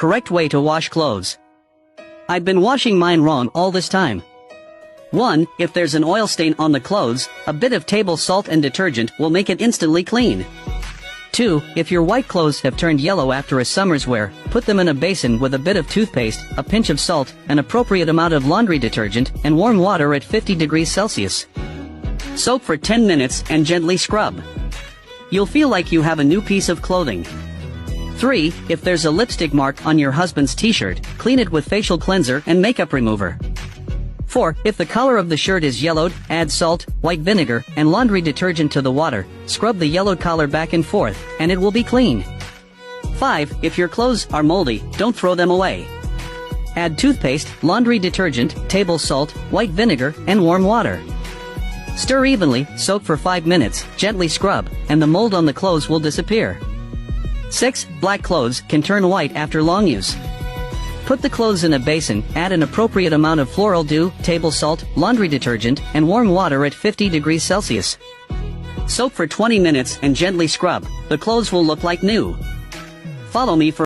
Correct way to wash clothes. I've been washing mine wrong all this time. 1. If there's an oil stain on the clothes, a bit of table salt and detergent will make it instantly clean. 2. If your white clothes have turned yellow after a summer's wear, put them in a basin with a bit of toothpaste, a pinch of salt, an appropriate amount of laundry detergent, and warm water at 50 degrees Celsius. Soak for 10 minutes and gently scrub. You'll feel like you have a new piece of clothing. 3. If there's a lipstick mark on your husband's t-shirt, clean it with facial cleanser and makeup remover. 4. If the color of the shirt is yellowed, add salt, white vinegar, and laundry detergent to the water, scrub the yellowed collar back and forth, and it will be clean. 5. If your clothes are moldy, don't throw them away. Add toothpaste, laundry detergent, table salt, white vinegar, and warm water. Stir evenly, soak for 5 minutes, gently scrub, and the mold on the clothes will disappear. 6. Black clothes can turn white after long use. Put the clothes in a basin, add an appropriate amount of floral dew, table salt, laundry detergent, and warm water at 50 degrees Celsius. Soak for 20 minutes and gently scrub. The clothes will look like new. Follow me for